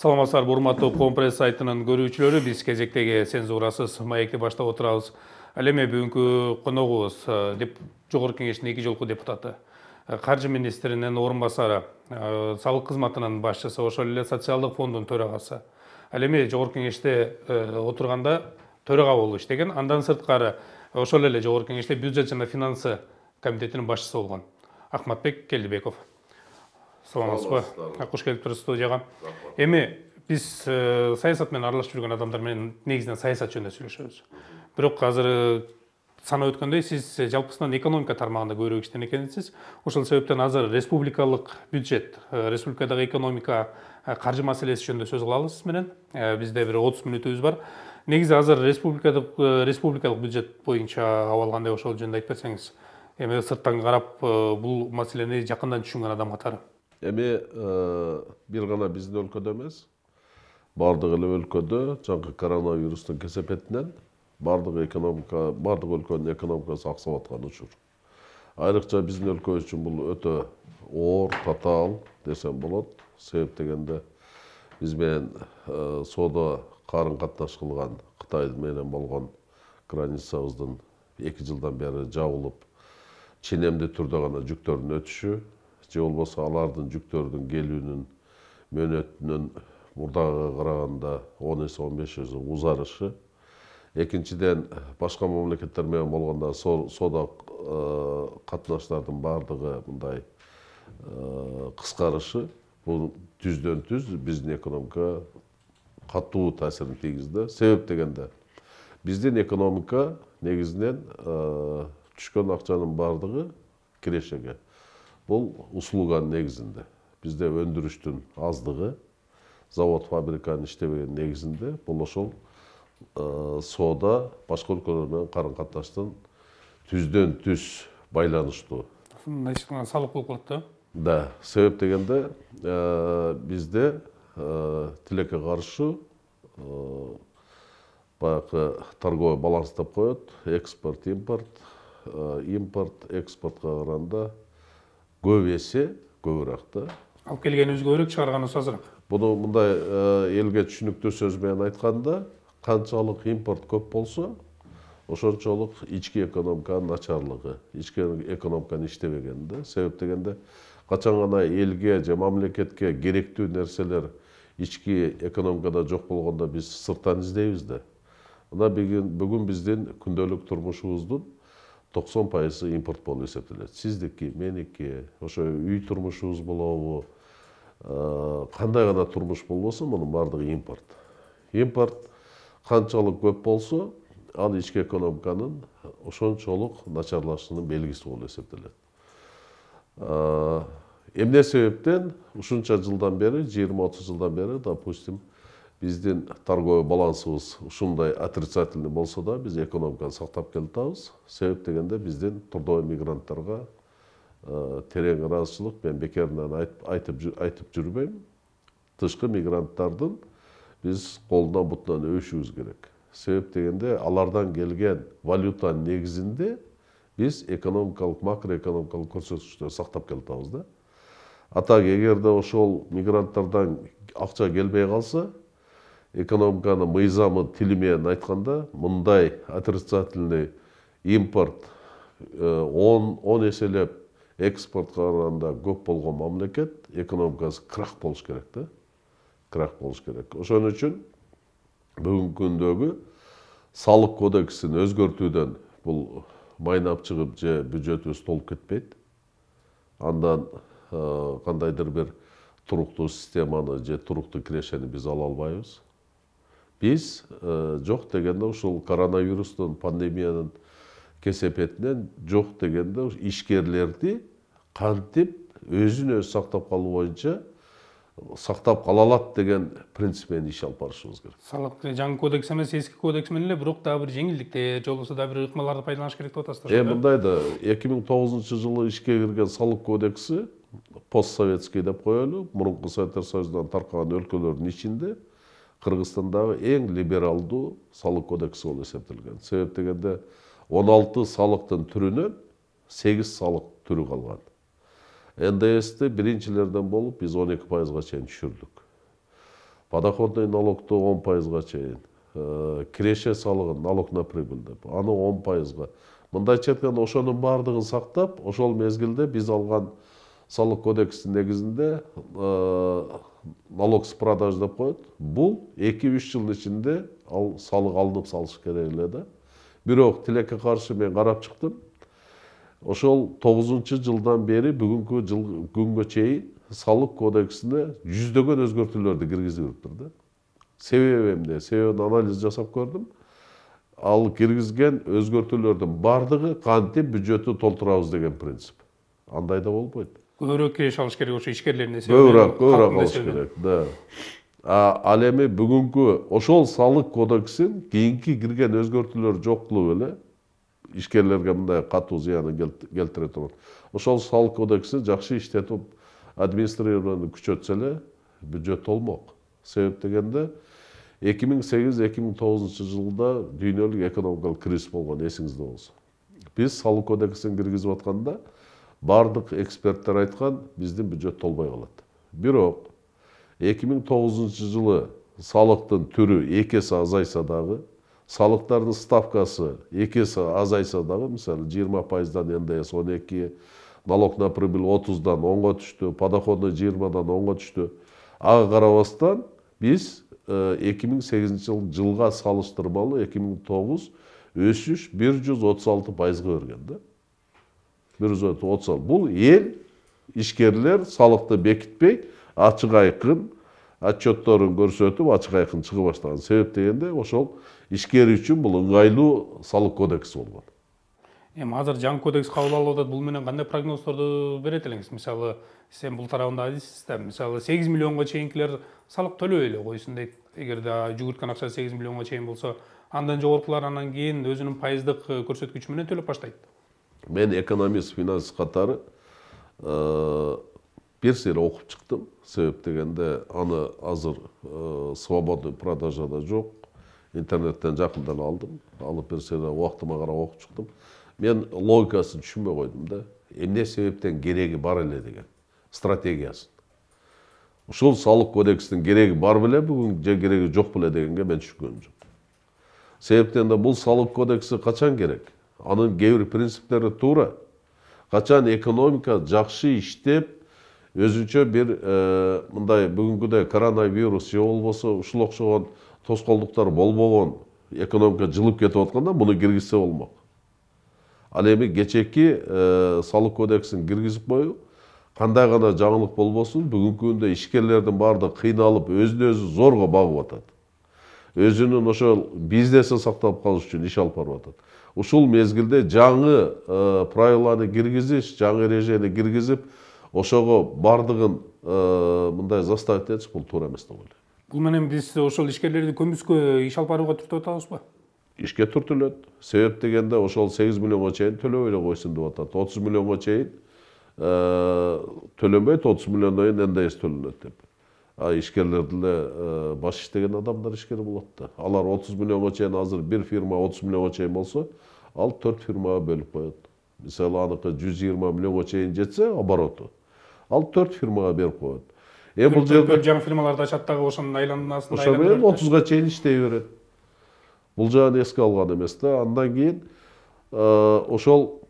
Саламатсыздар, урматтуу Компресс сайтынын көрүүчүлөрү, биз кезектеги цензурасыз маекти баштап отурабыз. Ал эми бүгүнкү коногубуз Жогорку Кеңештин 2 жолку депутаты, Каржы министринин орун басары, салык кызматынын башчысы, ошол эле социалдык фонддун төрагасы. Ал эми Жогорку Кеңеште отурганда төрага болуп иштеген, андан сырткары ошол эле Жогорку Кеңеште бюджет жана финансы комитетинин башчысы болгон Акматбек Келдибеков. Саламатсызбы? Куш келип туруп студияга. Эми биз саясат менен аралашып жүргөн адамдар менен негизинен саясат жөнүндө сүйлөшөбүз. Бирок азыр санап өткөндөй, сиз жалпысынан экономика тармагында көбүрөөк иштеген экенсиз. Ошол себептен азыр республикалык бюджет, республикадагы экономика, каржы маселеси жөнүндө сөз кылабыз сиз менен. Бизде бир 30 мүнөтүбүз бар. Негизи азыр республикалык бюджет боюнча абал кандай, ошол жөнүндө айтып берсеңиз. Эми сырттан карап бул маселени жакындан түшүнгөн адам катары. Эми бир гана биздин өлкөдө эмес, бардык эле өлкөдө жаңы коронавирустун кесепетинен бардык өлкөнүн экономикасы аксап аткан учур. Айрыкча биздин өлкө үчүн бул өтө оор, татаал десем болот. Себеп дегенде биз менен соода карын катнаш кылган Кытай менен болгон границабыздын 2 жылдан бери жабылып, ченемдүү түрдө гана жүктөрдүн өтүшү, же болбосо алардын жүктөрдүн келүүнүн мөөнөтүнүн мурдагыга караганда 10 эсе 15 эсе узарышы. Экинчиден, башка мамлекеттер менен болгондо соода катнаштардын бардыгы мындай кыскарышы. Бул түздөн түз биздин экономикага катуу таасирин тийгизди. Себеп дегенде биздин экономика негизинен түшкөн акчанын бардыгы кирешеге. Бул услуганын негизинде. Бизде өндүрүштүн аздыгы, завод, фабриканын иштебеген негизинде бул ошол соода башка өлкөлөр менен карын катнаштын түздөн түз байланыштуу. Салык болуп калат да? Да, себеп дегенде бизде тилекке каршы баягы торговый баланс деп коет, экспорт, импорт, экспортко караганда көп эсе көбүрөөк да. Алып келгенибиз көбүрөөк, чыгарганыбыз азыраак. Буну мындай элге түшүнүктүү сөз менен айтканда, канчалык импорт көп болсо, ошончолук ички экономиканын начарлыгы, ички экономиканын иштебегенде. Себеп дегенде качан гана элге же мамлекетке керектүү нерселер ички экономикада жок болгондо биз сырттан издейбиз да. Мына бүгүн биздин күндөлүк турмушубуздун 90% импорт болуп эсептелет. Сиздики, меники, ошо үй турмушубуз болобу, кандай гана турмуш болбосун, мунун бардыгы импорт. Импорт канчалык көп болсо, ал ички экономиканын ошончолук начарлашынын белгиси болуп эсептелет. Эмне себептен ушунча жылдан бери, 20-30 жылдан бери, допустим, биздин торговый балансыбыз ушундай отрицательный болсо да, биз экономиканы сактап келатабыз. Себеп дегенде биздин трудовой мигранттарга терең ыраазычылык, мен бекеринен айтып жүрбөйм. Тышкы мигранттардын биз колунан бутунан өбүшүбүз керек. Себеп дегенде алардан келген валютанын негизинде биз экономикалык, макроэкономикалык көрсөткүчтөрдү сактап келатабыз да. Атак эгерде ошол мигранттардан акча келбей калса, экономиканын мыйзамы тили менен айтканда, мындай отрицательный импорт 10 эселеп экспортко караганда көп болгон мамлекет экономикасы крах болуш керек да. Крах болуш керек. Ошон үчүн бүгүнкү күндөгү салык кодексин өзгөртүүдөн бул майнап чыгып же бюджетибиз толуп кетпейт. Андан кандайдыр бир туруктуу системаны же туруктуу кирешени биз ала албайбыз. Биз жок дегенде ушул коронавирустун, пандемиянын кесепетинен жок дегенде ишкерлерди кантип өзүн өзү сактап калуу боюнча сактап кала алат деген принцип менен иш алып барышыбыз керек. Салык жаңы кодекс эмес, эски кодекс менен эле, бирок дагы бир жеңилдиктер, же болбосо дагы бир ыкмаларды пайдаланыш керек деп атасыздар. Мындай да 2009-жылы ишке кирген салык кодекси постсоветский деп коелу, мурунку Советтер Союзунан таркаган өлкөлөрдүн ичинде Кыргызстандагы эң либералдуу салык кодекси болуп эсептелген. Себеп дегенде 16 салыктын түрүнөн 8 салык түрү калган. НДС'ти биринчилерден болуп биз 12%га чейин түшүрдүк. подоходный налогты 10%-га чейин, киреше салыгын, налог на прибыль деп, аны 10%-га. Мындайча айтканда ошонун бардыгын сактап, ошол мезгилде биз алган салык кодексинин негизинде налог с продаж деп коет. Бул 2-3 жыл ичинде ал салык алынып салыш керек эле да. Бирок тилекке каршы мен карап чыктым. Ошол 9-жылдан бери бүгүнкү күнгө чейин салык кодексине жүздөгөн өзгөртүүлөрдү киргизиптир да. Себеби эмне? Себебин анализ жасап көрдүм. Ал киргизген өзгөртүүлөрдүн бардыгы кантип бюджетту толтурабыз деген принцип. Андай да болбойт. Көбүрөөк киреше алыш керек, ошо ишкерлердин көбүрөөк алыш керек, да. Ал эми бүгүнкү ошол салык кодексин кийинки кирген өзгөртүүлөр жоктугу эле ишкерлерге мындай катуу зыянын келтире турат. Ошол салык кодексин жакшы иштетип, администрированияны күчөтсө эле бюджет толмок. Себеп дегенде 2008-2009 жылда дүйнөлүк экономикалык кризис болгон, эсиңизде болсо. Биз салык кодексин киргизип атканда бардык эксперттер айткан биздин бюджет толбой калат. Бирок 2009 жылы салыктын түрү 2 эсе азайса дагы, салыктардын ставкасы 2 эсе азайса дагы, мисалы 20%-дан НДС 12, налог на прибыль 30-дан 10-га түштү, подоходный 20-дан 10-га түштү. Ага карабастан биз 2008 жылга салыштырмалуу 2009 өсүш 136%-га өргөн да. 136. Бул эл ишкерлер салыкты бекитпей, ачык айкын отчетторун көрсөтүп, ачык айкын чыга баштаган. Себеп дегенде ошол ишкер үчүн бул ыңгайлуу салык кодекси болгон. Эми азыр жаңы кодекс кабыл алып атат, бул менен кандай прогноздорду берет элеңиз? Мисалы, сен бул тарабында айтасыз да, мисалы 8 миллионго чейинкилер салык төлөбөй эле койсун дейт. Эгерде жүгүрткөн акча 8 миллионго чейин болсо, андан жогоркулар анан кийин өзүнүн пайыздык көрсөткүчү менен төлөп баштайт. Мен экономист, финансист катары бир сыйра окуп чыктым. Себеп дегенде аны азыр свободный продажада жок. Интернеттен жакында эле алдым. Алып бир сыйра убактыма карап окуп чыктым. Мен логикасын түшүнбөй койдум да. Эмне себептен кереги бар эле деген стратегиясын. Ушул салык кодексинин кереги бар беле, бүгүн же кереги жок беле дегенге мен түшүнгөнүм жок. Себептен да бул салык кодекси качан керек? Анын кээ бир принциптери туура. Качан экономика жакшы иштеп, өзүнчө бир мындай бүгүнкүдөй коронавирус же болбосо ушул окшогон тоскоолдуктар болбогон экономика жылып кетип атканда муну киргизсе болмок. Ал эми кечеки салык кодексин киргизип коюу кандай гана жаңылык болбосун, бүгүнкү күндө ишкерлердин баардыгы кыйналып, өзүн өзү зорго багып атат. Өзүнүн ошол бизнесин сактап калыш үчүн иш алып барып атат. Ушул мезгилде жаңы правиланы киргизиш, жаңы эрежени киргизип, ошого бардыгын мындай заставить этиш бул туура эмес деп ойлойм. Бул менен биз ошол ишкерлерди көмүскө иш алып барууга түртүп атабызбы? Ишке түртүлөт. Себеп дегенде ошол 8 миллионго чейин төлөбөй эле койсун деп атат. 30 миллионго чейин төлөнбөйт, 30 миллиондон кийин НДС төлөнөт деп. Ишкерлер деле баш иштеген адамдар ишкер болот да. Алар 30 миллионго чейин азыр бир фирма 30 миллионго чейин болсо, ал 4 фирмага бөлүп коет. Мисалы аныкы 120 миллионго чейин жетсе обороту, ал 4 фирмага берип коет. Бул жерде жаңы фирмаларды ачат дагы ошонун айланасында ошо менен 30га чейин иштей берет. Бул жагын эске алган эмес да. Андан кийин ошол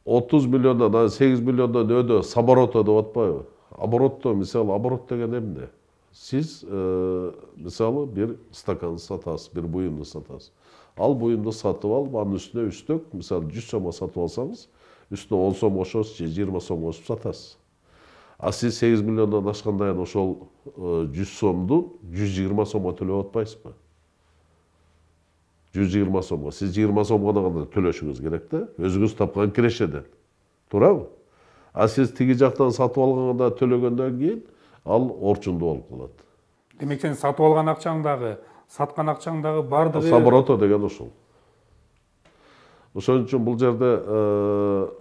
30 миллиондон 8 миллиондон өдө с оборота деп атпайбы? Оборотто, мисалы, оборот деген эмне? Сиз мисалы бир стакан сатасыз, бир буюмду сатасыз. Ал буюмду сатып алып, анын үстүнө үстөк, мисалы 100 сомго сатып алсаңыз, үстүнө 10 сом кошосуз же 20 сом кошуп сатасыз. Сиз 8 миллиондон ашкандан кийин ошол 100 сомду 120 сомго төлөп атпайсызбы? 120 сомго. Сиз 20 сомго гана төлөшүңүз керек да, өзүңүз тапкан кирешеден. Туурабы? Сиз тиги жактан сатып алганда төлөгөндөн кийин ал орчундуу болуп калат. Демек сен сатып алган акчаң дагы, саткан акчаң дагы бардыгы с оборота деген ошол. Ошон үчүн бул жерде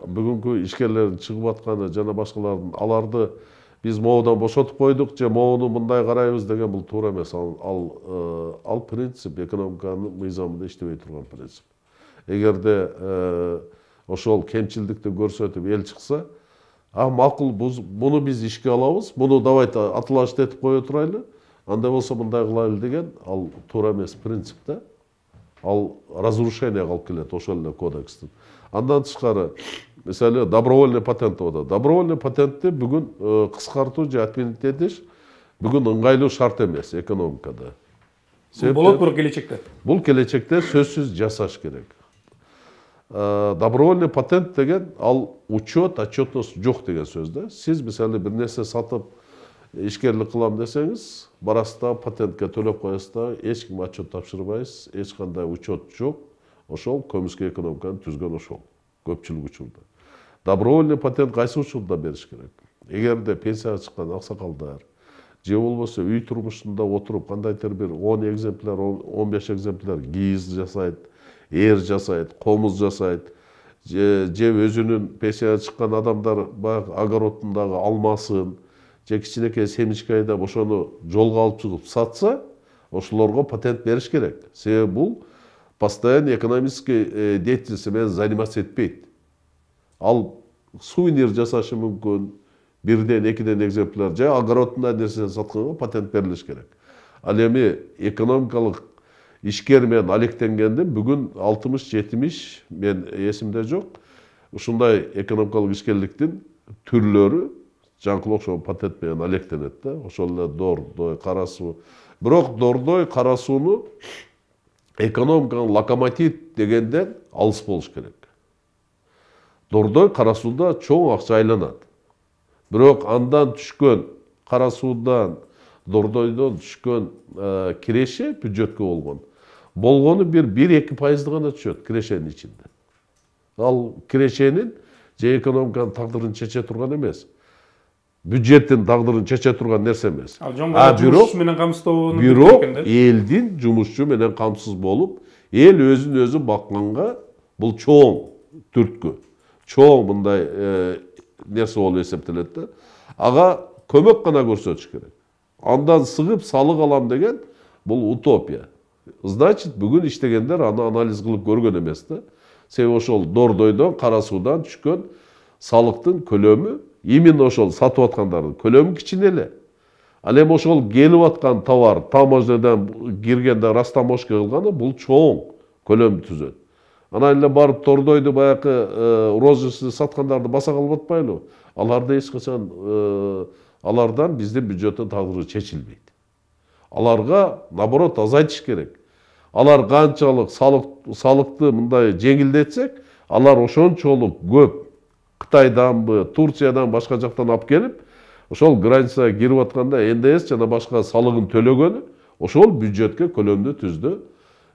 бүгүнкү ишкерлердин чыгып атканы жана башкалардын аларды биз могудан бошотуп койдук же могуну мындай карайбыз деген бул туура эмес. Ал принцип экономиканын мыйзамында иштебей турган принцип. Эгерде ошол кемчилдикти көрсөтүп эл чыкса, макул, буну биз ишке алабыз, буну давайте атлашты этип кое турайлы. Андай болса мындай кылайлы деген ал туура эмес принцип да. Ал разрушение калып келет ошол эле кодекстин. Андан тышкары, мисалы добровольный патент болот. Добровольный патентти бүгүн кыскартуу же отменить этиш бүгүн ыңгайлуу шарт эмес экономикада. Болот бирок келечекте. Бул келечекте сөзсүз жасаш керек. Добровольный патент деген ал учет, отчетность жок деген сөз да. Сиз мисалы бир нерсе сатып ишкерлик кылам десеңиз, барасыз да патентке төлөп коесуз да, эч кимге отчет тапшырбайсыз, эч кандай учет жок. Ошол көмүскө экономиканы түзгөн ошол көпчүлүк учурда. Добровольный патент кайсы учурда бериш керек? Эгерде пенсияга чыккан аксакалдар же болбосо үй турмушунда отуруп кандайдыр бир 10 экземпляр, 15 экземпляр кийиз жасайт, эр жасайт, комуз жасайт, же өзүнүн пенсияга чыккан адамдар баягы огородундагы алмасын, же кичинекей семечко айдап ошону жолго алып чыгып сатса, ошолорго патент бериш керек. Себеби бул постоянно экономический деятельность менен заниматься этпейт. Ал сувенир жасашы мүмкүн, бирден, экиден экземпляр, же огородунда нерсе сатканга патент берилиш керек. Ал эми экономикалык ишкер менен алектенгенде бүгүн 60-70 мен эсимде жок. Ушундай экономикалык ишкерликтин түрлөрү жаңкылык ошо патент менен алектенет да. Ошол эле дордой, кара суу. Бирок дордой, кара сууну экономиканын локомотив дегенден алыс болуш керек. Дордой, кара сууда чоң акча айланат. Бирок андан түшкөн кара суудан, дордойдон түшкөн киреше бюджетке болгону бир 1-2% гана түшөт кирешенин ичинде. Ал кирешенин же экономиканын тагдырын чече турган эмес. Бюджеттин тагдырын чече турган нерсе эмес. Ал жумушчу менен камсыздоо бирок элдин жумушчу менен камсыз болуп, эл өзүн өзү бакканга бул чоң түрткү. Чоң мындай нерсе болуп эсептелет да. Ага көмөк гана көрсөтүш керек. Андан сыгып салык алам деген бул утопия. Значит, бүгүн иштегендер аны анализ кылып көргөн эмес да. Себеби ошол дордойдон, кара суудан түшкөн салыктын көлөмү именно ошол сатып аткандардын көлөмү кичине эле. Ал эми ошол келип аткан товар таможнядан киргенде растаможка кылганы бул чоң көлөм түзөт. Анан эле барып дордойду баягы розысыз саткандарды баса калып атпайлыбы? Аларды эч качан алардан биздин бюджеттин тагдыры чечилбейт. Аларга наоборот азайтыш керек. Алар канчалык салыкты мындай жеңилдетсек, алар ошончолук көп Кытайданбы, Турциядан башка жактан алып келип, ошол границага кирип атканда НДС жана башка салыгын төлөгөнү ошол бюджетке көлөмдү түздө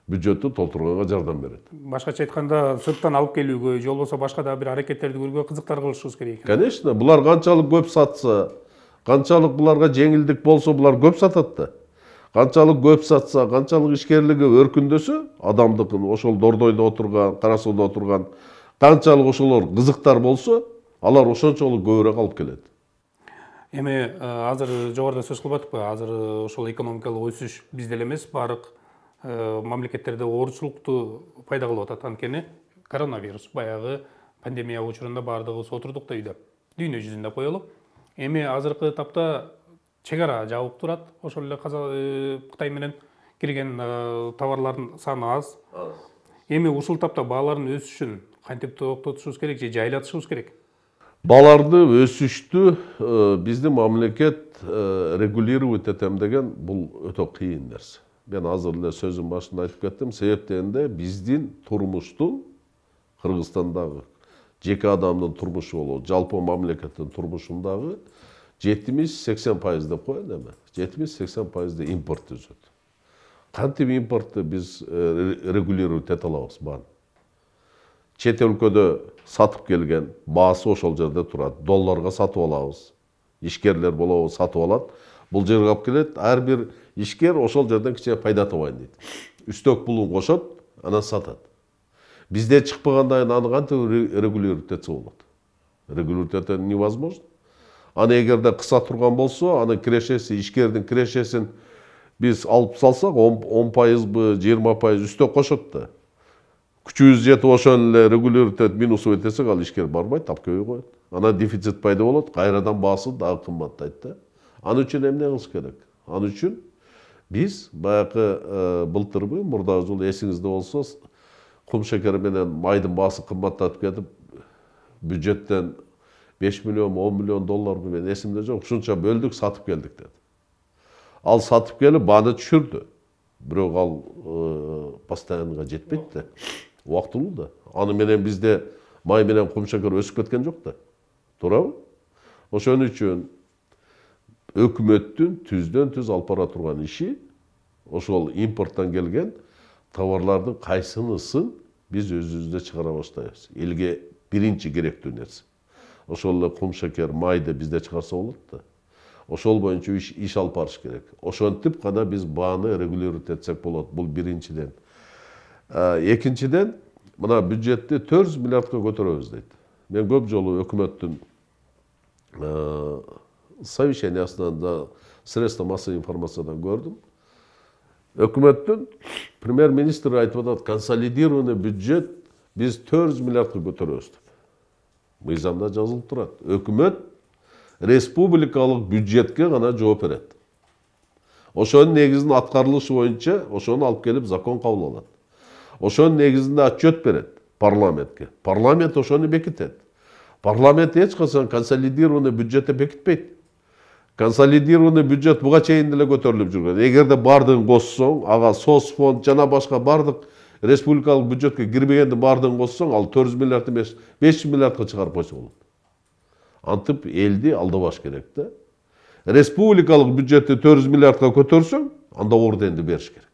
бюджеттти толтурганга жардам берет. Башкача айтканда, сырттан алып келүүгө, же болбосо башка да бир аракеттерди көрүүгө кызыктар кылышыбыз керек. Конечно, булар канчалык көп сатса, канчалык буларга жеңилдик болсо, булар көп сатат да. Канчалык көп сатса, канчалык ишкерлиги өркүндөсө, адамдыкын ошол дордойдо отурган, кара сууда отурган, канчалык ошолор кызыктар болсо, алар ошончолук көбүрөөк алып келет. Эми азыр жогоруда сөз кылбадыкпы? Азыр ошол экономикалык өсүш бизде эле эмес, баардык мамлекеттерде оорчулукту пайда кылып атат. Анткени коронавирус баягы пандемия учурунда баардыгыбыз отурдук да үйдө. Дүйнө жүзүндө коелу. Эми азыркы тапта чек ара жабык турат. Ошол эле Кытай менен кирген товарлардын саны аз. Эми ушул тапта баалардын өсүшүн кантип токтотушубуз керек же жайлатышыбыз керек? Бааларды өсүштү биздин мамлекет регулировать этем деген бул өтө кыйын нерсе. Мен азыр эле сөзүм башында айтып кеттим. Себеп дегенде биздин турмуштун Кыргызстандагы жеке адамдын турмушу болобу, жалпы мамлекеттин турмушундагы 70-80% деп коеюн эми. 70-80% импорт түзөт. Кантип импортты биз регулировать эте алабыз бааны? Чет өлкөдө сатып келген баасы ошол жерде турат. Долларга сатып алабыз. Ишкерлер болобу сатып алат. Бул жерге алып келет. Ар бир ишкер ошол жерден кичине пайда табайын дейт. Үстөк пулун кошот, анан сатат. Бизде чыкпагандан аны кантип регулировать этсе болот? Регулировать этүү невозможно. Аны эгерде кыса турган болсо, аны кирешеси, ишкердин кирешесин биз алып салсак, 10%бы, 20% үстөк кошот да. Күчүбүз жетип ошол эле регулировать этип минусу этесек, ал ишкер барбайт, тапкебей коет. Анан дефицит пайда болот, кайрадан баасы дагы кымбаттайт да. Аны үчүн эмне кылыш керек? Аны үчүн Биз баягы былтырбы мурдагы жолу эсиңизде болсо кум шекери менен майдын баасы кымбаттатып кетип бюджеттен 5 миллион, 10 миллион долларбы мен эсимде жок. Ушунча бөлдүк, сатып келдик dedi. Ал сатып келип бааны түшүрдү. Бирок ал постоянныйга жетпейт да. Убактылуу да. Аны менен бизде май менен кум шекер өсүп кеткен жок да. Туурабы? Ошон үчүн өкмөттүн түздөн түз алып бара турган иши ошол импорттон келген товарлардын кайсынысын биз өзүбүздө чыгара баштайбыз. Элге биринчи керектүү нерсе. Ошол эле кум шекер, майды бизде чыгарса болот да. Ошол боюнча иш алып барыш керек. Ошентип гана биз бааны регулировать этсек болот. Бул биринчиден. Экинчиден, мына бюджетти 400 миллиардка көтөрөбүз дейт. Мен көп жолу өкмөттүн совещаниясынан да средства массовой информациядан көрдүм. Өкмөттүн премьер-министр айтып атат, консолидированный бюджет биз 400 миллиардка көтөрөбүз деп. Мыйзамда жазылып турат. Өкмөт республикалык бюджетке гана жооп берет. Ошонун негизинде аткарылышы боюнча ошону алып келип закон кабыл алат. Ошонун негизинде отчет берет парламентке. Парламент ошону бекитет. Парламент эч качан консолидированный бюджетти бекитпейт. Консолидированный бюджет буга чейин деле көтөрүлүп жүргөн. Эгерде бардыгын коссоң, ага соцфонд жана башка бардык республикалык бюджетке кирбегенди бардыгын коссоң, ал 400 миллиард эмес, 500 миллиардка чыгарып койсо болот. Антип элди алдабаш керек да. Республикалык бюджетти 400 миллиардка көтөрсөң, анда орденди бериш керек.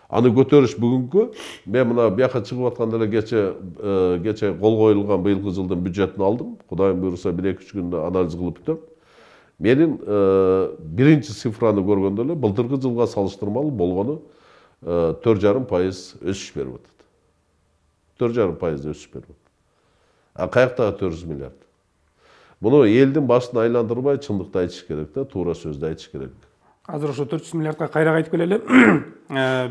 Аны көтөрүш бүгүнкү, мен мына бияка чыгып атканда эле кече кол коюлган быйылкы жылдын бюджетин алдым. Кудайым буйруса 1-2 күндө анализ кылып бүтөм. Менин биринчи цифраны көргөндө эле былтыркы жылга салыштырмалуу болгону 4,5% өсүш берип атат. 4,5% өсүш берип атат. А каяктагы 400 миллиард? Буну элдин башын айландырбай чындыкты айтыш керек да, туура сөздү айтыш керек. Азыр ошо 400 миллиардка кайра кайтып келели.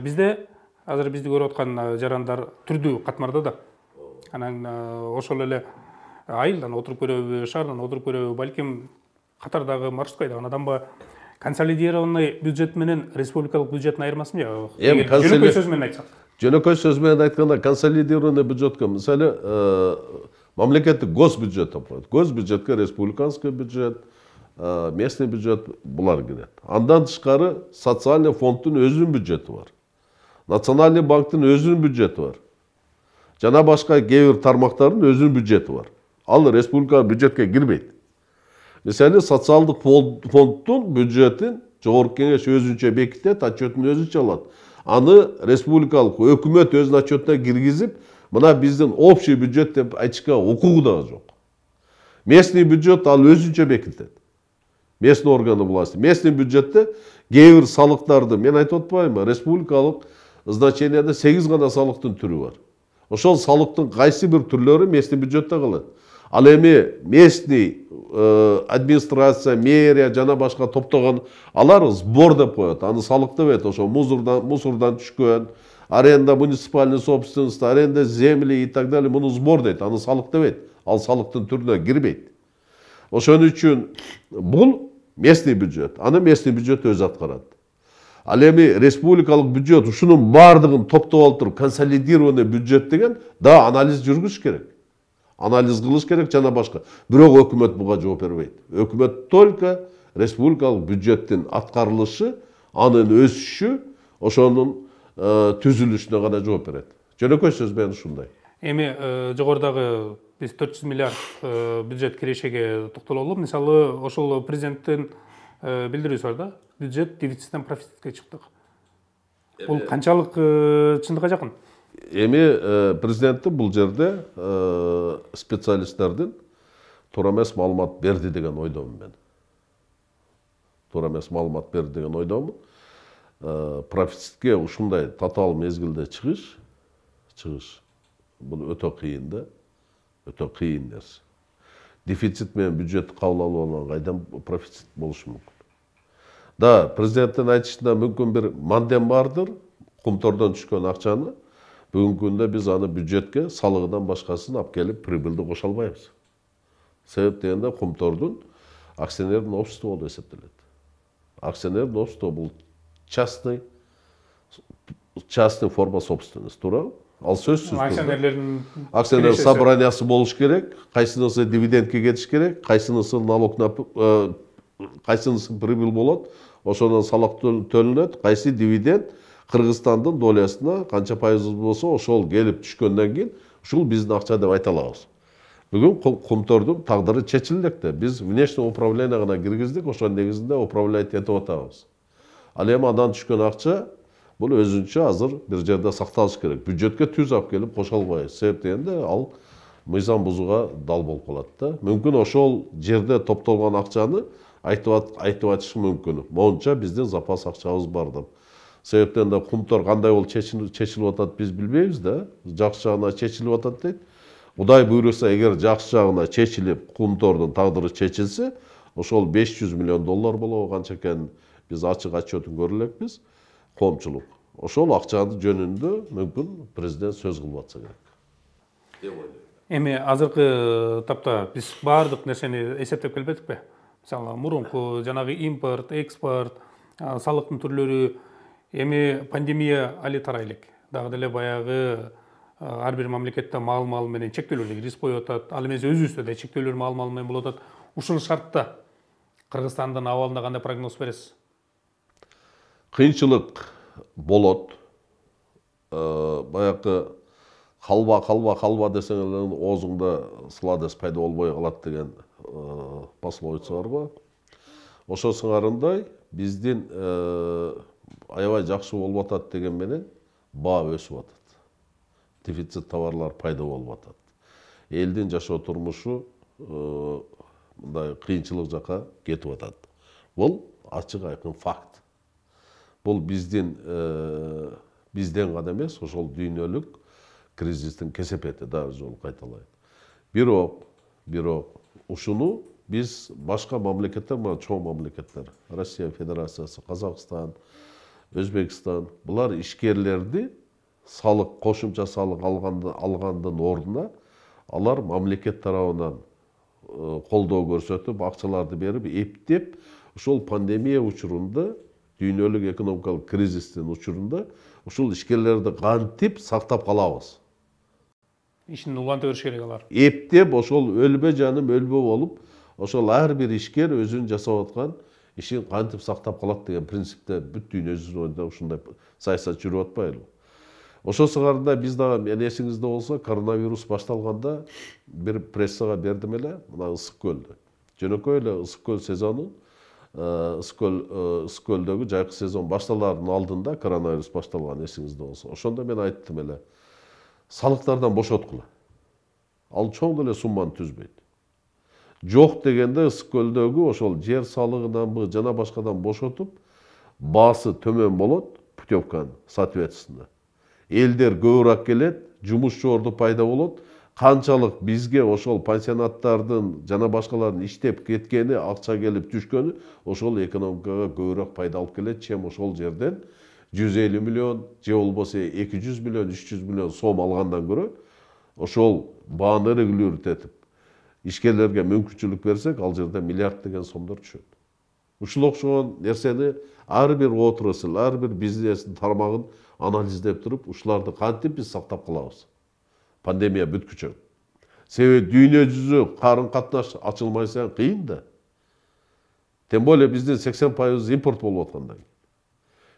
Бизде азыр бизди көрүп аткан жарандар түрдүү катмарда да. Анан ошол эле айылдан отуруп көрөбү, шаардан отуруп көрөбү, балким катардагы маршруткайдагы адамга консолидированный бюджет менен республикалык бюджеттин айырмасын жөнөкөй сөз менен айтсак. Жөнөкөй сөз менен айтканда консолидированный бюджетке мисалы мамлекеттик госбюджет деп коет. Госбюджетке республиканский бюджет, местный бюджет булар кирет. Андан тышкары социальный фонддун өзүнүн бюджети бар. Национальный банктын өзүнүн бюджети бар. Жана башка кээ бир тармактардын өзүнүн бюджети бар. Ал республика бюджетке кирбейт. Мисалы социалдык фонддун бюджетин жогорку кеңеш өзүнчө бекитет, отчетун өзүнчө алат. Аны республикалык өкмөт өзүнүн отчетуна киргизип, мына биздин общий бюджет деп айтышка укугу дагы жок. Местный бюджет ал өзүнчө бекитет. Местный органы власти. Местный бюджетте кээ бир салыктарды, мен айтып атпаймынбы, республикалык значенияда 8 гана салыктын түрү бар. Ошол салыктын кайсы бир түрлөрү местный бюджетте калат. Ал эми местный администрация, мэрия жана башка топтогон алар сбор деп коет. Аны салык дебейт. Ошо мусордан түшкөн, аренда муниципальный собственность, аренда земли и так далее, муну сбор дейт. Аны салык дебейт. Ал салыктын түрүнө кирбейт. Ошон үчүн бул местный бюджет. Аны местный бюджет өзү аткарат. Ал эми республикалык бюджет ушунун бардыгын топтоп алып туруп консолидированный бюджет деген да анализ жүргүзүш керек. Анализ кылыш керек жана башка. Бирок өкмөт буга жооп бербейт. Өкмөт только республикалык бюджеттин аткарылышы, анын өсүшү, ошонун түзүлүшүнө гана жооп берет. Жөнөкөй сөз менен ушундай. Эми жогорудагы биз 400 миллиард бюджет кирешеге токтололу. Мисалы, ошол президенттин билдирүүсү бар да, бюджет дефициттен профицитке чыктык. Бул канчалык чындыкка жакын? Эми президенттин бул жерде специалисттердин туура эмес маалымат берди деген ойдомун мен. Туура эмес маалымат берди деген ойдомун. Профицитке ушундай татаал мезгилде чыгыш бул өтө кыйын да. Өтө кыйын нерсе. Дефицит менен бюджет кабыл алып алган кайдан профицит болушу мүмкүн. Да, президенттин айтышында мүмкүн бир мандем бардыр, кумтордон түшкөн акчаны бүгүнкү күндө биз аны бюджетке салыгынан башкасын алып келип прибылды кошо албайбыз. Себеп дегенде кумтордун акционердин общество болуп эсептелет. Акционердин общество бул частный форма собственности, туурабы? Ал сөзсүз акционерлердин акционер собраниясы болуш керек, кайсынысы дивидендке кетиш керек, кайсынысы кайсынысы прибыль болот, ошондон салык төлөнөт, кайсы дивиденд Кыргызстандын долясына канча пайыз болсо ошол келип түшкөндөн кийин ушул биздин акча деп айта алабыз. Бүгүн Кумтордун тагдыры чечилди электе. Биз внешний управление гана киргиздик, ошонун негизинде управлять этип атабыз. Ал эми андан түшкөн акча бул өзүнчө азыр бир жерде сакталыш керек. Бюджетке түз алып келип кошо албайбыз. Себеп дегенде ал мыйзам бузууга дал болуп калат да. Мүмкүн ошол жерде топтолгон акчаны айтып атышы мүмкүн. Монча биздин запас акчабыз бар деп. Себептен да Кумтор кандай болуп чечилип атат биз билбейбиз да. Жакшы жагына чечилип атат дейт. Кудай буйруса, эгер жакшы жагына чечилип, Кумтордун тагдыры чечилсе, ошол 500 миллион доллар болобу канча экенин биз ачык отчетун көрө элекпиз. Коомчулук. Ошол акчаны жөнүндө мүмкүн президент сөз кылып атса керек. Эми азыркы тапта биз баардык нерсени эсептеп келбедикпи? Мисалы, мурунку жанагы импорт, экспорт, салыктын түрлөрү, эми пандемия али тарай элек. Дагы деле баягы ар бир мамлекетте маал менен чектөөлөргө риск коюп атат. Ал эмес өзүбүздө да чектөөлөр маал менен болуп атат. Ушул шартта Кыргызстандын абалына кандай прогноз бересиз? Кыйынчылык болот. Баягы халва десең оозуңда сладость пайда болбой калат деген пословица бар го. Ошо сыңарындай биздин аябай жакшы болуп атат деген менен баа өсүп атат. Дефицит товарлар пайда болуп атат. Элдин жашоо турмушу мындай кыйынчылык жака кетип атат. Бул ачык айкын факт. Бул бизден гана эмес, ошол дүйнөлүк кризистин кесепети, дагы жолу кайталайт. Бирок ушуну биз башка мамлекеттер, чоң мамлекеттер, Россия Федерациясы, Казакстан, Өзбекстан, булар ишкерлерди салык, кошумча салык алгандын ордуна алар мамлекет тарабынан колдоо көрсөтүп, акчаларды берип, эптеп, ошол пандемия учурунда, дүйнөлүк экономикалык кризистин учурунда ушул ишкерлерди кантип сактап калабыз? Ишин уланта бериш керек алар. Эптеп, ошол өлбө жаным өлбө болуп, ошол ар бир ишкер өзүнүн жасап аткан ишин кантип сактап калат деген принципте бүт дүйнө жүзүндө ушундай саясат жүрүп атпайлыбы? Ошол сыңарында биз дагы, мен эсиңизде болсо, коронавирус башталганда бир прессага бердим эле, мына Ысык көлдө. Жөнөкөй эле Ысык көл сезонун, Ысык көлдөгү жайкы сезон башталаардын алдында коронавирус башталган, эсиңизде болсо. Ошондо мен айттым эле, салыктардан бошоткула. Ал чоң деле сумманы түзбөйт. Жок дегенде Ысык көлдөгү ошол жер салыгынан жана башкадан бошотуп, баасы төмөн болот, путевканын соответственно. Элдер көбүрөөк келет, жумуш жорду пайда болот. Канчалык бизге ошол пансионаттардын жана башкалардын иштеп кеткени, акча келип түшкөнү ошол экономикага көбүрөөк пайда алып келет, чем ошол жерден 150 миллион, же болбосо 200 миллион, 300 миллион сом алгандан көрө, ошол бааны регулировать этип, ишкерлерге мүмкүнчүлүк берсек, ал жерде миллиард деген сомдор түшөт. Ушул окшогон нерсени ар бир отрасль, ар бир бизнестин тармагын анализдеп туруп, ушуларды кантип биз сактап калабыз? Пандемия бүткүчө. Себеби дүйнө жүзү карын катнаш ачылмайса кыйын да. Тем более биздин 80% импорт болуп атканда.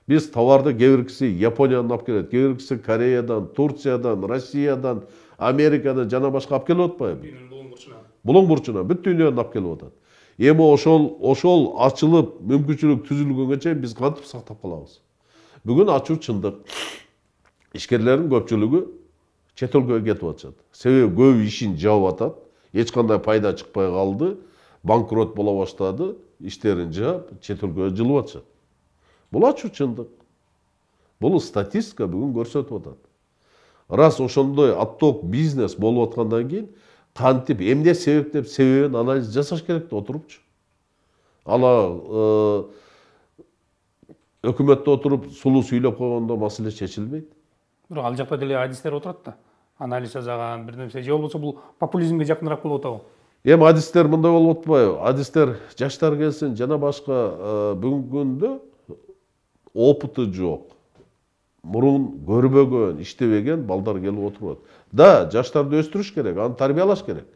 Биз товарды кээ Япониядан алып келет, кээ Кореядан, Турциядан, Россиядан, Америкадан жана башка алып келип атпайбы? Булуң бурчуна бүт дүйнөдөн алып келип атат. Эми ошол ачылып, мүмкүнчүлүк түзүлгөнгө чейин биз кантип сактап калабыз? Бүгүн ачуу чындык. Ишкерлердин көпчүлүгү чет өлкөгө кетип атышат. Себеби көбү ишин жаап атат, эч кандай пайда чыкпай калды, банкрот боло баштады, иштерин жаап, чет өлкөгө жылып атышат. Бул ачуу чындык. Бул статистика бүгүн көрсөтүп атат. Раз ошондой отток бизнес болуп аткандан кийин кантип, эмне себеп деп себебин анализ жасаш керек да отурупчу. Ала өкмөттө отуруп сулуу сүйлөп койгондо маселе чечилбейт. Бирок ал жакта деле адистер отурат да. Анализ жасаган бир нерсе, же болбосо бул популизмге жакыныраак болуп атабы? Эми адистер мындай болуп атпайбы? Адистер жаштар келсин, жана башка бүгүнкү күндө опыты жоқ, мұрын көрбөгөн, иштебеген балдар келип отуруп атат. Да, жаштарды өстүрүш керек, аны тарбиялаш керек.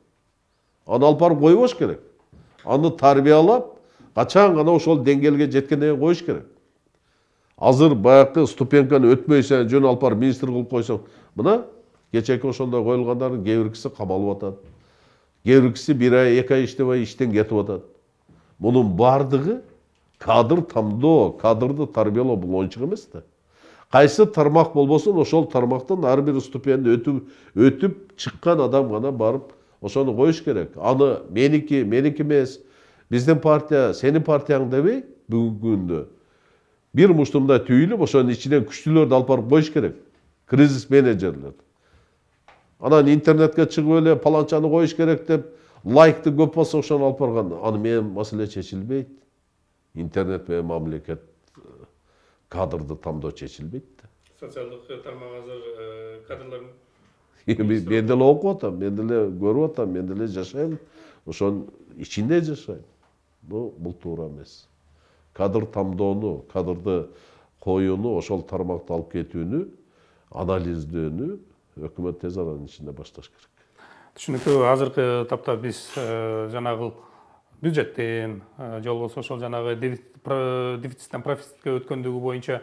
Аны алып барып койбош керек. Аны тарбиялап, качан гана ошол деңгээлге жеткенден кийин коюш керек. Азыр баягы ступенканы өтпөй сен жөн алып барып министр кылып койсоң, мына кечээки ошондой коюлгандардын кээ биркиси камалып атат. Кээ биркиси 1 ай, 2 ай иштебей иштен кетип атат. Мунун бардыгы кадр тамдоо, кадрды тарбиялоо бул оңчук эмес да. Кайсы тармак болбосун, ошол тармактын ар бир ступенди өтүп чыккан адам гана барып ошону коюш керек. Аны меники эмес, биздин партия, сенин партияң дебей, бүгүнкү күндө бир муштумда түйүлүп, ошонун ичинен күчтүүлөрдү алып барып коюш керек. Кризис менеджерлер. Анан интернетке чыгып эле паланчаны коюш керек деп, лайкты көп болсо ошону алып барган. Аны менен маселе чечилбейт. Интернет менен мамлекет кадрды тамдоо чечилбейт да. Социалдык тармак азыр кадрлардын мен деле окуп атам, мен деле көрүп атам, мен деле жашайм, ошонун ичинде жашайм. Бул туура эмес. Кадр тамдоону, кадрды коюуну, ошол тармакты алып кетүүнү, анализдөөнү өкмөт тез аранын ичинде башташ керек. Түшүнүктүү. Азыркы тапта биз жанагы бюджеттен же болбосо ошол жанагы дефициттен профицитке өткөндүгү боюнча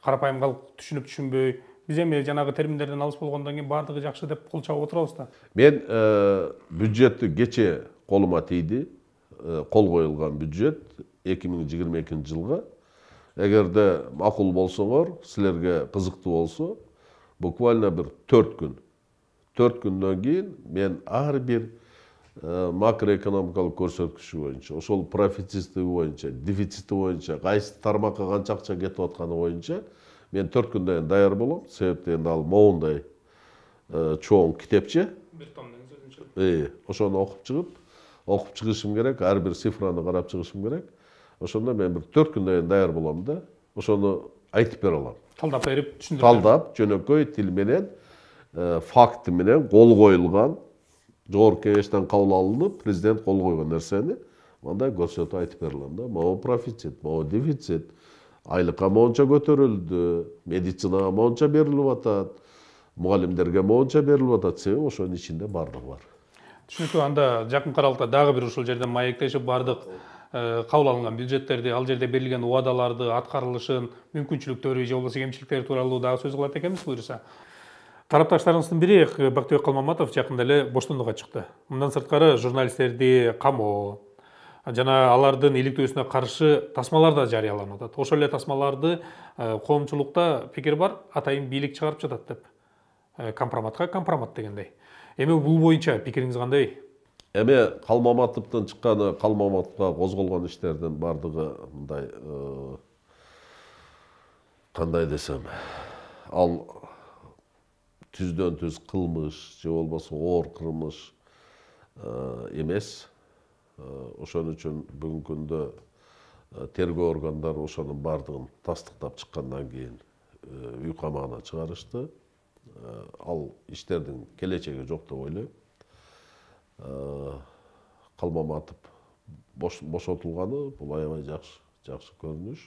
карапайым калк түшүнүп түшүнбөй, биз эми жанагы терминдерден алыс болгондон кийин баардыгы жакшы деп кол чабып отурабыз да. Мен бюджетти кече колума тийди, кол коюлган бюджет 2022 жылга. Эгерде макул болсоңор, силерге кызыктуу болсо, буквально бир 4 күн. 4 күндөн кийин мен ар бир макроэкономикалык көрсөткүчү боюнча, ошол профицити боюнча, дефицити боюнча, кайсы тармакка канча акча кетип атканы боюнча мен 4 күндөн даяр болом. Себеп дегенде ал моундай чоң китепче. Бир томдун сөзүнчө. Ошону окуп чыгышым керек, ар бир цифраны карап чыгышым керек. Ошондо мен бир 4 күндөн даяр болом да, ошону айтып бере алам. Талдап берип түшүндүрүп. Талдап, жөнөкөй тил менен, факт менен кол коюлган, жогорку кеңештен кабыл алынып, президент кол койгон нерсени мындай көрсөтүп айтып бере алам да. Могу профицит, могу дефицит, айлыкка моунча көтөрүлдү, медицинага моунча берилип атат, мугалимдерге моунча берилип атат, себеби ошонун ичинде бардыгы бар. Түшүнүктүү. Анда жакын аралыкта дагы бир ушул жерден маектешип бардык кабыл алынган бюджеттерди, ал жерде берилген убадаларды, аткарылышын, мүмкүнчүлүктөрү же болбосо кемчиликтери тууралуу дагы сөз кылат экенбиз, буюрса. Тарапташтарыңыздын бири Бактыбек Калмаматов жакында эле боштондукка чыкты. Мындан сырткары журналисттерди камоо жана алардын иликтөөсүнө каршы тасмалар да жарыяланып атат. Ошол эле тасмаларды коомчулукта пикир бар, атайын бийлик чыгарып жатат деп. Компроматка компромат дегендей. Эми бул боюнча пикириңиз кандай? Эми Калмаматовдон чыкканы, Калмаматовго козголгон иштердин бардыгы мындай кандай десем, ал түздөн түз кылмыш же болбосо оор кылмыш эмес. Ошон үчүн бүгүнкү күндө тергөө органдары ошонун бардыгын тастыктап чыккандан кийин үй камагына чыгарышты. Ал иштердин келечеги жок деп ойлойм. Калмаматов бошотулганы бул аябай жакшы көрүнүш.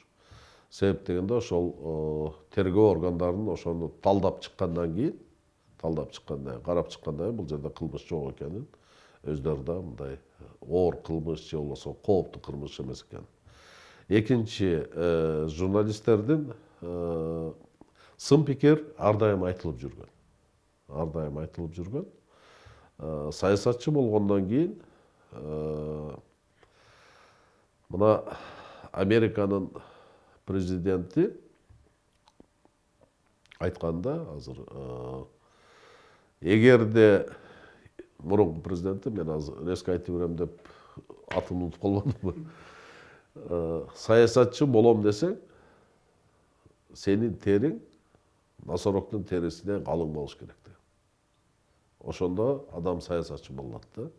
Себеп дегенде ошол тергөө органдарынын ошону талдап чыккандан кийин, карап чыккандан кийин бул жерде кылмыш жок экенин, өздөрү да мындай оор кылмыш же болбосо кооптуу кылмыш эмес экенин. Экинчи, журналисттердин сын пикир ар дайым айтылып жүргөн. Саясатчы болгондон кийин мына Американын президенти айтканда азыр эгерде мурунку президенти, мен азыр резко айтып берем деп атын унутуп калбадымбы. Саясатчы болом десең, сенин териң носороктун терисинен калың болуш керек. Ошондо адам саясатчы болот да.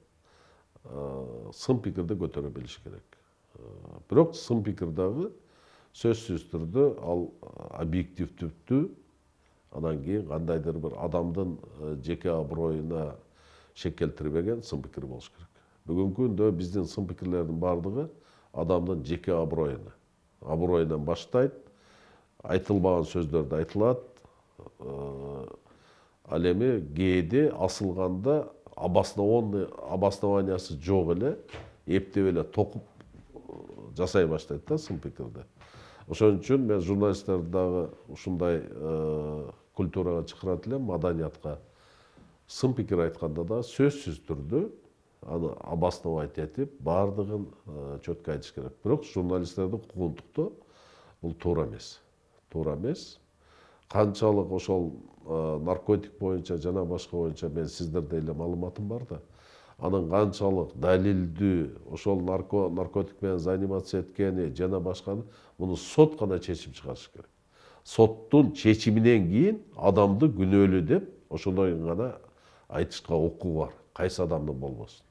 Сын пикирди көтөрө билиш керек. Бирок сын пикир дагы сөзсүз түрдө ал объективдүүлүктү, анан кийин кандайдыр бир адамдын жеке аброюна шек келтирбеген сын пикир болуш керек. Бүгүнкү күндө биздин сын пикирлердин бардыгы адамдын жеке аброюнан баштайт. айтылбаган сөздөр да айтылат. Ал эми кээде асылганда обоснованиясы жок эле эптеп эле токуп жасай баштайт да сын пикирди. Ошон үчүн мен журналисттерди дагы ушундай культурага чакырат элем, маданиятка. Сын пикир айтканда да сөзсүз түрдө аны обосновать этип, бардыгын чөткө айтыш керек. Бирок журналисттерди куугунтуктоо бул туура эмес. Туура эмес. Канчалык ошол наркотик боюнча жана башка боюнча мен сиздерде эле маалыматым бар да. Анын канчалык далилдүү ошол наркотик менен заниматься эткени жана башканы муну сот гана чечим чыгарыш керек. Соттун чечиминен кийин адамды күнөөлүү деп ошондой гана айтышка укугу бар. Кайсы адамдын болбосун.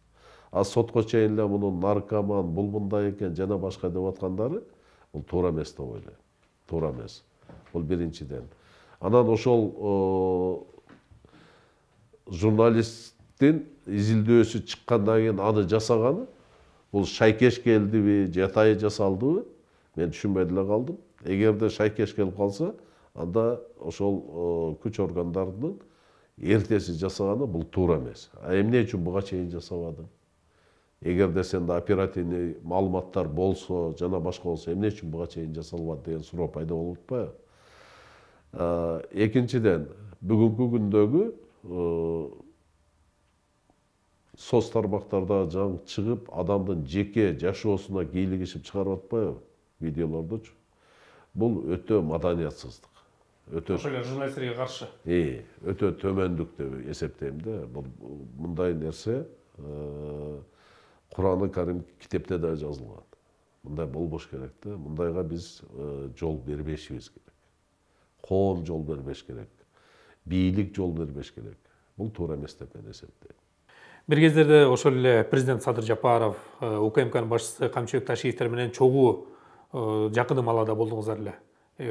А сотко чейин эле муну наркоман, бул мындай экен жана башка деп аткандары бул туура эмес деп ойлойм. Туура эмес. Бул биринчиден. Анан ошол журналисттин изилдөөсү чыккандан кийин аны жасаганы бул шайкеш келдиби, жатайы жасалдыбы? Мен түшүнбөй деле калдым. Эгерде шайкеш келип калса, анда ошол күч органдарынын эртеси жасаганы бул туура эмес. А эмне үчүн буга чейин жасабадың? Эгерде сенде оперативный маалыматтар болсо, жана башка болсо, эмне үчүн буга чейин жасалбады деген суроо пайда болуп атпайбы? Экинчиден, бүгүнкү күндөгү соц тармактарда жаңы чыгып, адамдын жеке жашоосуна кийлигишип чыгарып атпайбы видеолордучу? Бул өтө маданиятсыздык. Өтө ошол эле журналисттерге каршы. Өтө төмөндүк деп эсептейм да. Бул мындай нерсе Кур'аны Карим китепте да жазылган. Мындай болбош керек да. Мындайга биз жол бербешибиз керек. Коом жол бербеш керек. Бийлик жол бербеш керек. Бул туура эмес деп мен эсептейм. Бир кездерде ошол эле президент Садыр Жапаров, УКМКнын башчысы Камчыбек Ташиевтер менен чогуу жакын маалада болдуңуздар эле.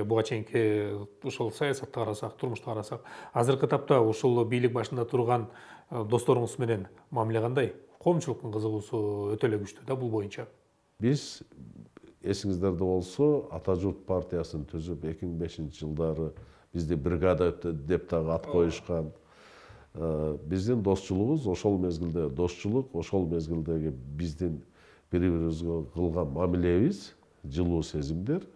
Буга чейинки ушул саясатты карасак, турмушту карасак, азыркы тапта ушул бийлик башында турган досторуңуз менен мамиле кандай? Коомчулуктун кызыгуусу өтө эле күчтүү да бул боюнча. Биз эсиңиздерде болсо, Ата журт партиясын түзүп 2005-жылдары бизди бригада деп дагы ат коюшкан. Биздин достчулугубуз ошол мезгилде достчулук, ошол мезгилдеги биздин бири-бирибизге кылган мамилебиз, жылуу сезимдер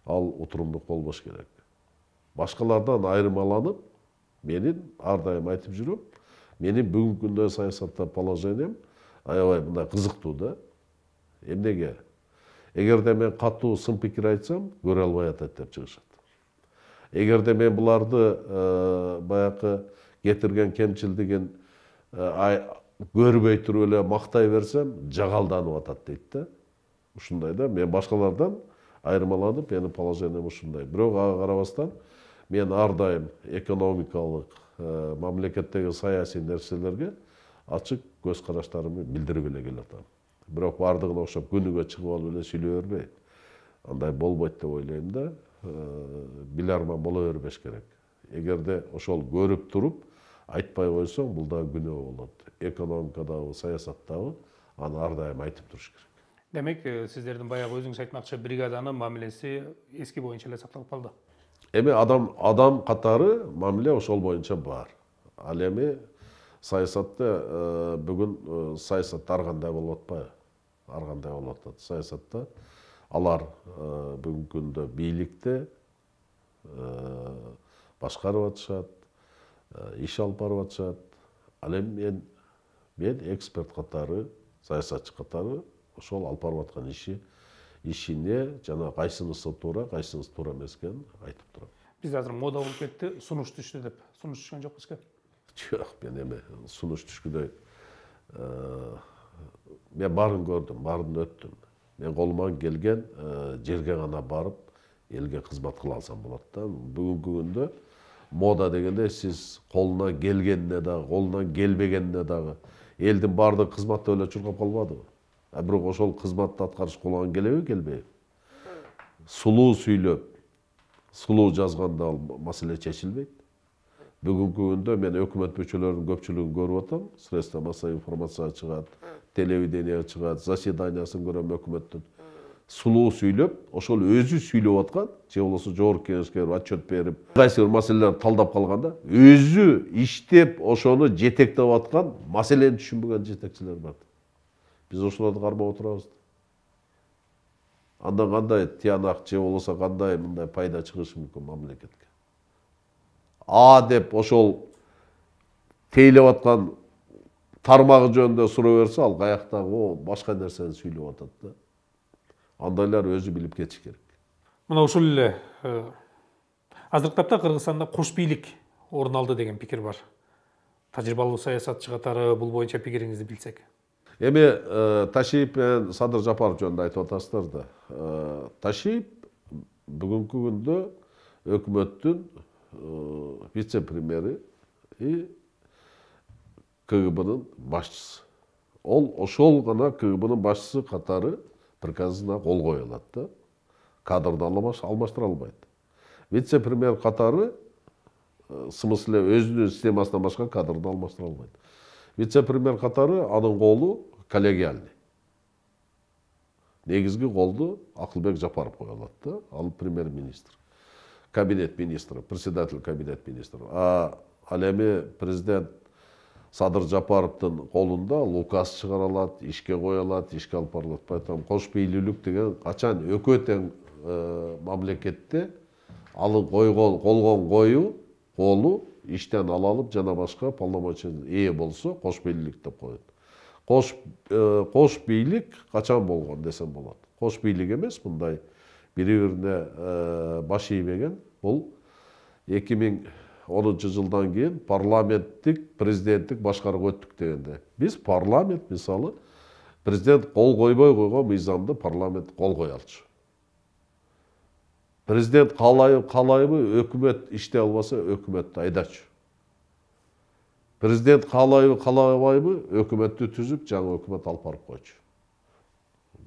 ал утурумдук болбош керек. Башкалардан айырмаланып, менин ар дайым айтып жүрөм, менин бүгүнкү күндө саясатта положением аябай мындай кызыктуу да. Эмнеге? Эгерде мен катуу сын пикир айтсам, көрө албай атат деп чыгышат. Эгерде мен буларды баякы кетирген кемчилдигин көрбөй туруп эле мактай берсем, жагалданып атат дейт да. Ушундай да, мен башкалардан айырмаланып, менин положением ушундай. Бирок ага карабастан, мен ар дайым экономикалык, мамлекеттеги саясий нерселерге ачык көз караштарымды билдирип эле келатам. Бирок бардыгына окшоп күнүгө чыгып алып эле сүйлөй бербей. Андай болбойт деп ойлойм да. Биларман боло бербеш керек. Эгерде ошол көрүп туруп айтпай койсоң, бул да күнөө болот. Экономикадагы, саясаттагы аны ар дайым айтып туруш керек. Демек, сиздердин баягы өзүңүз айтмакчы бригаданын мамилеси эски боюнча эле сакталып калды. Эми адам катары мамиле ошол боюнча бар. Ал эми саясатта бүгүн саясатта ар кандай болуп атпайбы? Ар кандай болуп атат. Саясатта алар бүгүнкү күндө бийликте башкарып атышат, иш алып барып атышат. Ал эми мен эксперт катары, саясатчы катары ошол алып барып аткан ишине жана кайсынысы туура, кайсынысы туура эмес экенин айтып турам. Бизде азыр мода болуп кетти, сунуш түштү деп. Сунуш түшкөн жок бизге? Жок, мен эми сунуш түшкүдөй. Мен баарын көрдүм, баарын өттүм. Мен колуман келген жерге гана барып, элге кызмат кыла алсам болот да. Бүгүнкү күндө мода дегенде сиз колунан келгенине дагы, колунан келбегенине дагы элдин баардыгы кызматта эле чуркап калбадыбы? Бирок ошол кызматты аткарыш колунан келеби, келбейби? Сулуу сүйлөп, сулуу жазганда ал маселе чечилбейт. Бүгүнкү күндө мен өкмөт мүчөлөрүнүн көпчүлүгүн көрүп атам. Средства массовой информацияга чыгат, телевиденияга чыгат, заседаниясын көрөм өкмөттүн. сулуу сүйлөп, ошол өзү сүйлөп аткан, же болбосо жогорку кеңешке берип отчет берип, кайсы бир маселелерди талдап калганда, өзү иштеп, ошону жетектеп аткан, маселени түшүнбөгөн жетекчилер бар. Биз ошолорду кармап отурабыз. Андан кандай тиянак же болбосо кандай мындай пайда чыгышы мүмкүн мамлекетке. Деп ошол тейлеп аткан тармагы жөнүндө суроо берсе, ал каяктагы башка нерсени сүйлөп атат да. Андайлар өзү билип кетиш керек. Мына ушул эле азыркы тапта Кыргызстанда кош бийлик орун алды деген пикир бар. Тажрыйбалуу саясатчы катары бул боюнча пикириңизди билсек. Эми Ташиев менен Садыр Жапаров жөнүндө айтып атасыздар да. Ташиев бүгүнкү күндө өкмөттүн вице-премьери и КГБнын башчысы. Ол ошол гана КГБнын башчысы катары приказына кол кое алат да. Кадрды алмаштыра албайт. Вице-премьер катары смысле өзүнүн системасынан башка кадрды алмаштыра албайт. Вице-премьер катары анын колу коллегиальный. Негизги колду Акылбек Жапаров кое алат да. Ал премьер-министр. Кабинет министри, председатель кабинет министри. Ал эми президент Садыр Жапаровдун колунда указ чыгарылат, ишке коюлат, ишке алып барылат. Поэтому кош бийлүүлүк деген качан экөө тең мамлекетте алып колгон колу иштен алып жана башка полномочия ээ болсо кош бийлүүлүк деп коет. Кош бийлик качан болгон десем болот. Кош бийлик эмес, мындай бири-бирине баш ийбеген. Бул 2010 жылдан кийин парламенттик, президенттик башкарууга өттүк дегенде. Биз парламент мисалы президент кол койбой койгон мыйзамды парламент кол кое алчу. Президент каалайбы өкмөт иштей албаса өкмөттү айдачу. Президент каалабайбы өкмөттү түзүп жаңы өкмөт алып барып койчу.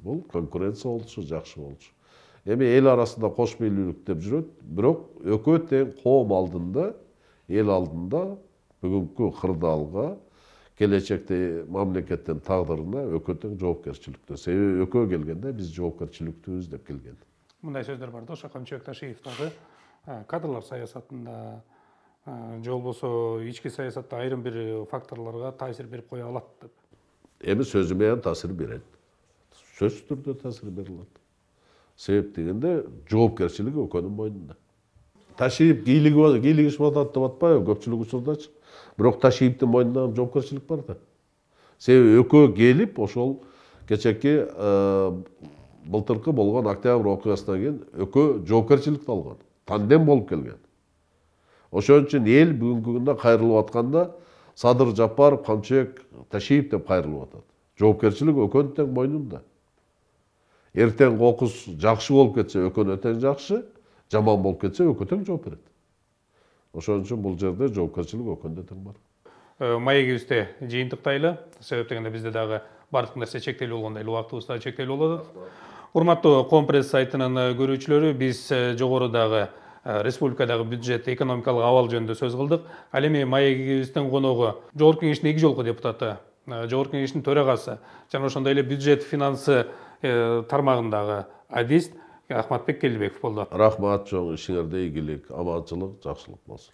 Бул конкуренция болчу, жакшы болчу. Эми эл арасында кош бийлүүлүк деп жүрөт, бирок экөө тең коом алдында, эл алдында бүгүнкү кырдаалга, келечекте мамлекеттин тагдырына экөө тең жоопкерчиликтүү. Себеби экөө келгенде биз жоопкерчиликтүүбүз деп келген. Мындай сөздөр бар да, Шакамчыбек Ташиев дагы кадрлар саясатында же болбосо ички саясатта айрым бир факторлорго таасир берип кое алат деп. Эми сөзү менен таасир берет. Сөзсүз түрдө таасир бере алат. Себеп дегенде жоопкерчилиги экөөнүн мойнунда. Ташиев кийлигишип атат деп атпайбы көпчүлүк учурдачы. Бирок Ташиевдин мойнунда жоопкерчилик бар да. Себеби экөө келип ошол кечеки былтыркы болгон октябрь окуясынан кийин экөө жоопкерчиликти алган. Тандем болуп келген. Ошон үчүн эл бүгүнкү күндө кайрылып атканда Садыр Жапаров, Камчыбек Ташиев деп кайрылып атат. Жоопкерчилик экөөнүн тең мойнунда. Эртең окус жакшы болуп кетсе экөөнө тең жакшы, жаман болуп кетсе экөө тең жооп берет. Ошон үчүн бул жерде жоопкерчилик экөөндө тең бар. Маегибизди жыйынтыктайлы. Себеп дегенде бизде дагы бардык нерсе чектелүү болгондой эле убактыбыз да чектелүү болот. Урматтуу Компресс сайтынын көрүүчүлөрү, биз жогорудагы республикадагы бюджет, экономикалык абал жөнүндө сөз кылдык. Ал эми маегибиздин коногу Жогорку Кеңештин 2 жолку депутаты, Жогорку Кеңештин төрагасы жана ошондой эле бюджет финансы тармагындагы адист Ахматбек Келдибеков болду. Рахмат, чоң ишиңерде ийгилик, аманчылык, жакшылык болсун.